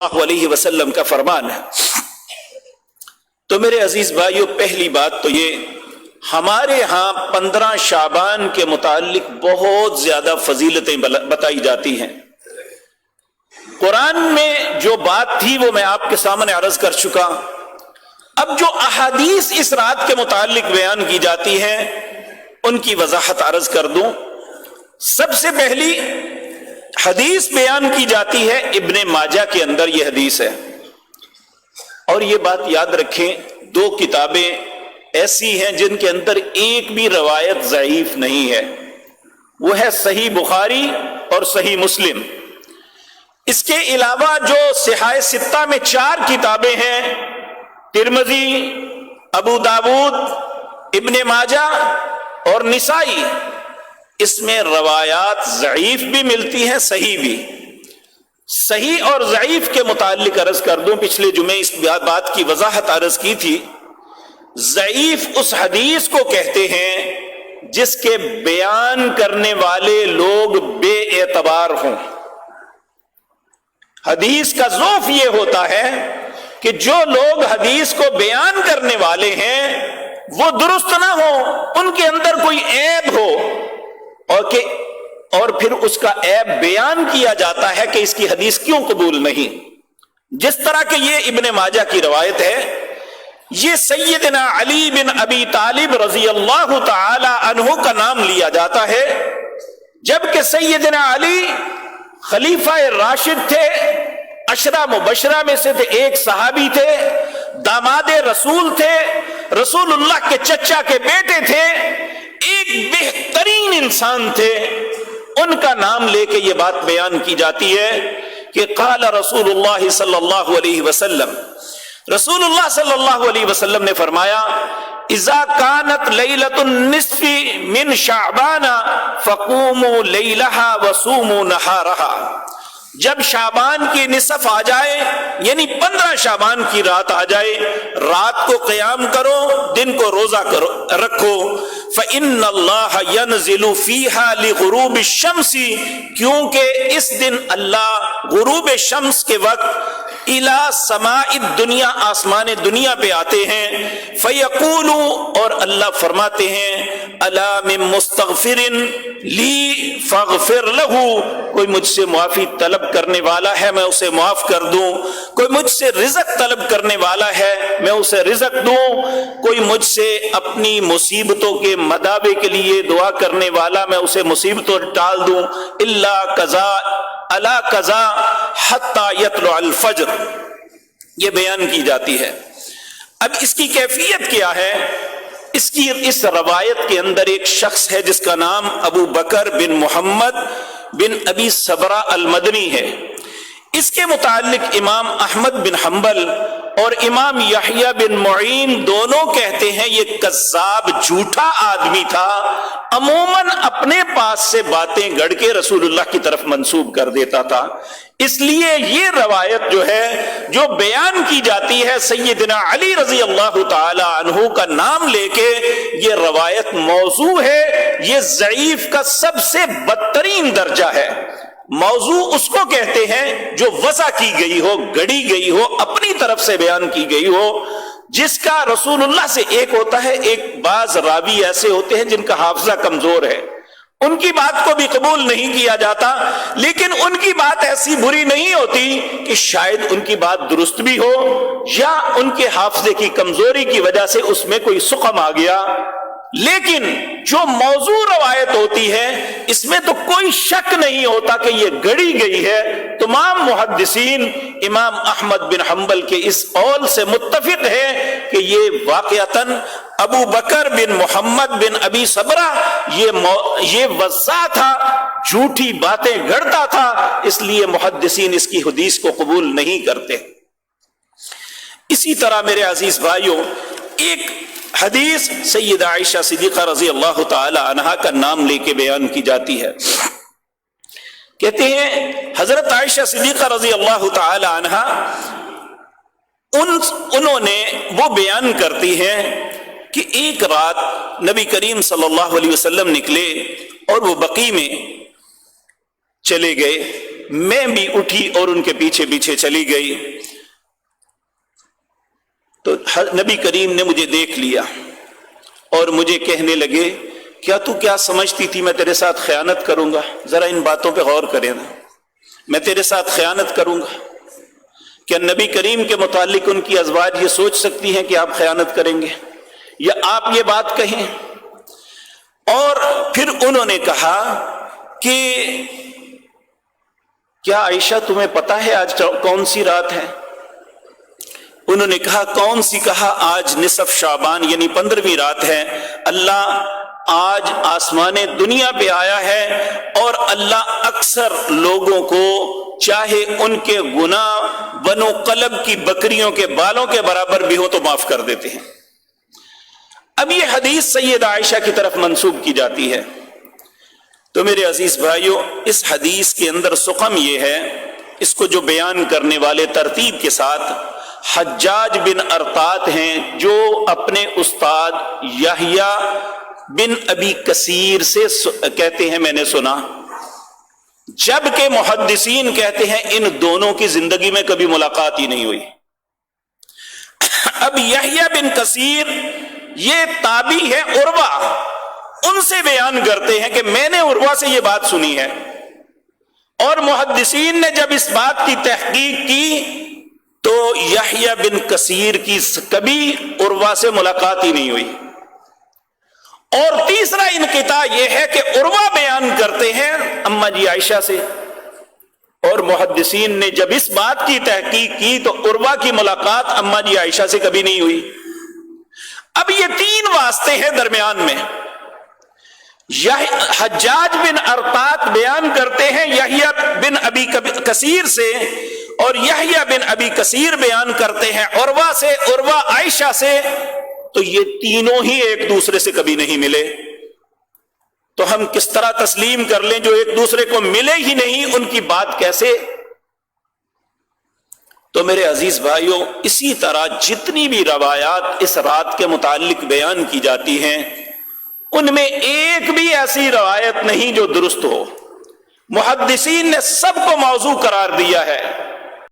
اللہ علیہ وسلم کا فرمان ہے۔ تو میرے عزیز بھائیو، پہلی بات تو یہ، ہمارے ہاں 15 شعبان کے متعلق بہت زیادہ فضیلتیں بتائی جاتی ہیں۔ قرآن میں جو بات تھی وہ میں آپ کے سامنے عرض کر چکا۔ اب جو احادیث اس رات کے متعلق بیان کی جاتی ہیں ان کی وضاحت عرض کر دوں۔ سب سے پہلی حدیث بیان کی جاتی ہے ابن ماجہ کے اندر، یہ حدیث ہے، اور یہ بات یاد رکھیں، 2 کتابیں ایسی ہیں جن کے اندر ایک بھی روایت ضعیف نہیں ہے، وہ ہے صحیح بخاری اور صحیح مسلم۔ اس کے علاوہ جو صحاح ستہ میں 4 کتابیں ہیں، ترمذی، ابو داود، ابن ماجہ اور نسائی، اس میں روایات ضعیف بھی ملتی ہیں، صحیح بھی۔ صحیح اور ضعیف کے متعلق عرض کر دوں، پچھلے جمعے اس بات کی وضاحت عرض کی تھی۔ ضعیف اس حدیث کو کہتے ہیں جس کے بیان کرنے والے لوگ بے اعتبار ہوں۔ حدیث کا ضعف یہ ہوتا ہے کہ جو لوگ حدیث کو بیان کرنے والے ہیں وہ درست نہ ہو، ان کے اندر کوئی عیب ہو، اور پھر اس کا عیب بیان کیا جاتا ہے کہ اس کی حدیث کیوں قبول نہیں۔ جس طرح کہ یہ ابن ماجہ کی روایت ہے، یہ سیدنا علی بن ابی طالب رضی اللہ تعالی عنہ کا نام لیا جاتا ہے، جبکہ سیدنا علی خلیفہ راشد تھے، 10 مبشرہ میں سے تھے، ایک صحابی تھے، داماد رسول تھے، رسول اللہ کے چچا کے بیٹے تھے، ایک بہترین انسان تھے۔ ان کا نام لے کے یہ بات بیان کی جاتی ہے کہ قال رسول اللہ صلی اللہ علیہ وسلم، رسول اللہ صلی اللہ علیہ وسلم نے فرمایا، اذا كانت ليلة النصف من شعبان فقوموا ليلها وصوموا نهارها، جب شعبان کی نصف آ جائے، یعنی 15 شعبان کی رات آ جائے، رات کو قیام کرو، دن کو روزہ رکھو۔ فإن اللہ ينزل فيها لغروب الشمس، کیونکہ اس دن اللہ غروب شمس کے وقت الى سماء الدنیا، آسمان دنیا پہ آتے ہیں، فیقول، اور اللہ فرماتے ہیں، الا من مستغفر لی فاغفر لہ، کوئی مجھ سے معافی طلب کرنے والا ہے میں اسے معاف کر دوں، کوئی مجھ سے رزق طلب کرنے والا ہے میں اسے رزق دوں، کوئی مجھ سے اپنی مصیبتوں کے مداوے کے لیے دعا کرنے والا میں اسے مصیبتوں ٹال دوں، الا قضا الا قضا حتی یطلع الفجر، یہ بیان کی جاتی ہے۔ اب اس کی کیفیت کیا ہے؟ اس روایت کے اندر ایک شخص ہے جس کا نام ابو بکر بن محمد بن ابی صبرہ المدنی ہے۔ اس کے متعلق امام احمد بن حنبل اور امام یحییٰ بن معین دونوں کہتے ہیں یہ کذاب، جھوٹا آدمی تھا، عموماً اپنے پاس سے باتیں گڑھ کے رسول اللہ کی طرف منسوب کر دیتا تھا۔ اس لیے یہ روایت جو ہے، جو بیان کی جاتی ہے سیدنا علی رضی اللہ تعالی عنہ کا نام لے کے، یہ روایت موضوع ہے، یہ ضعیف کا سب سے بدترین درجہ ہے۔ موضوع اس کو کہتے ہیں جو وضع کی گئی ہو، گڑی گئی ہو، اپنی طرف سے بیان کی گئی ہو، جس کا رسول اللہ سے ایک ہوتا ہے، ایک بعض راوی ایسے ہوتے ہیں جن کا حافظہ کمزور ہے، ان کی بات کو بھی قبول نہیں کیا جاتا، لیکن ان کی بات ایسی بری نہیں ہوتی کہ شاید ان کی بات درست بھی ہو، یا ان کے حافظے کی کمزوری کی وجہ سے اس میں کوئی سقم آ گیا۔ لیکن جو موضوع روایت ہوتی ہے اس میں تو کوئی شک نہیں ہوتا کہ یہ گڑی گئی ہے۔ تمام محدثین امام احمد بن حنبل کے اس قول سے متفق ہے کہ یہ واقعتاً ابو بکر بن محمد بن ابی صبرہ یہ وضاع تھا، جھوٹی باتیں گڑتا تھا، اس لیے محدثین اس کی حدیث کو قبول نہیں کرتے۔ اسی طرح میرے عزیز بھائیوں، ایک حدیث سیدہ عائشہ صدیقہ رضی اللہ تعالی عنہا کا نام لے کے بیان کی جاتی ہے۔ کہتے ہیں حضرت عائشہ صدیقہ رضی اللہ تعالی عنہا انہوں نے وہ بیان کرتی ہیں کہ ایک رات نبی کریم صلی اللہ علیہ وسلم نکلے اور وہ بقیع میں چلے گئے، میں بھی اٹھی اور ان کے پیچھے پیچھے چلی گئی. تو نبی کریم نے مجھے دیکھ لیا اور مجھے کہنے لگے کیا سمجھتی تھی میں تیرے ساتھ خیانت کروں گا؟ ذرا ان باتوں پہ غور کریں نا. میں تیرے ساتھ خیانت کروں گا؟ کیا نبی کریم کے متعلق ان کی ازواج یہ سوچ سکتی ہیں کہ آپ خیانت کریں گے یا آپ یہ بات کہیں؟ اور پھر انہوں نے کہا کہ کیا عائشہ تمہیں پتا ہے آج کون سی رات ہے؟ انہوں نے کہا کون سی؟ کہا آج نصف شعبان یعنی 15ویں رات ہے. اللہ آج آسمان دنیا پہ آیا ہے اور اللہ اکثر لوگوں کو چاہے ان کے گناہ بنو قلب کی بکریوں کے بالوں کے برابر بھی ہو تو معاف کر دیتے ہیں. اب یہ حدیث سیدہ عائشہ کی طرف منسوب کی جاتی ہے. تو میرے عزیز بھائیوں، اس حدیث کے اندر سقم یہ ہے، اس کو جو بیان کرنے والے ترتیب کے ساتھ حجاج بن ارطات ہیں جو اپنے استاد یحییٰ بن ابی کثیر سے کہتے ہیں میں نے سنا، جبکہ محدثین کہتے ہیں ان دونوں کی زندگی میں کبھی ملاقات ہی نہیں ہوئی. اب یحییٰ بن کثیر یہ تابعی ہے عروہ، ان سے بیان کرتے ہیں کہ میں نے عروہ سے یہ بات سنی ہے. اور محدثین نے جب اس بات کی تحقیق کی تو یحییٰ بن کثیر کی کبھی عروہ سے ملاقات ہی نہیں ہوئی. اور تیسرا انقطاع یہ ہے کہ عروہ بیان کرتے ہیں اماں جی عائشہ سے، اور محدثین نے جب اس بات کی تحقیق کی تو عروہ کی ملاقات اماں جی عائشہ سے کبھی نہیں ہوئی. اب یہ 3 واسطے ہیں درمیان میں. حجاج بن ارطات بیان کرتے ہیں یحییٰ بن ابی کثیر سے، اور یحییٰ بن ابی کثیر بیان کرتے ہیں عروہ سے، عروہ عائشہ سے. تو یہ تینوں ہی ایک دوسرے سے کبھی نہیں ملے. تو ہم کس طرح تسلیم کر لیں جو ایک دوسرے کو ملے ہی نہیں، ان کی بات کیسے؟ تو میرے عزیز بھائیوں، اسی طرح جتنی بھی روایات اس رات کے متعلق بیان کی جاتی ہیں ان میں ایک بھی ایسی روایت نہیں جو درست ہو. محدثین نے سب کو موضوع قرار دیا ہے.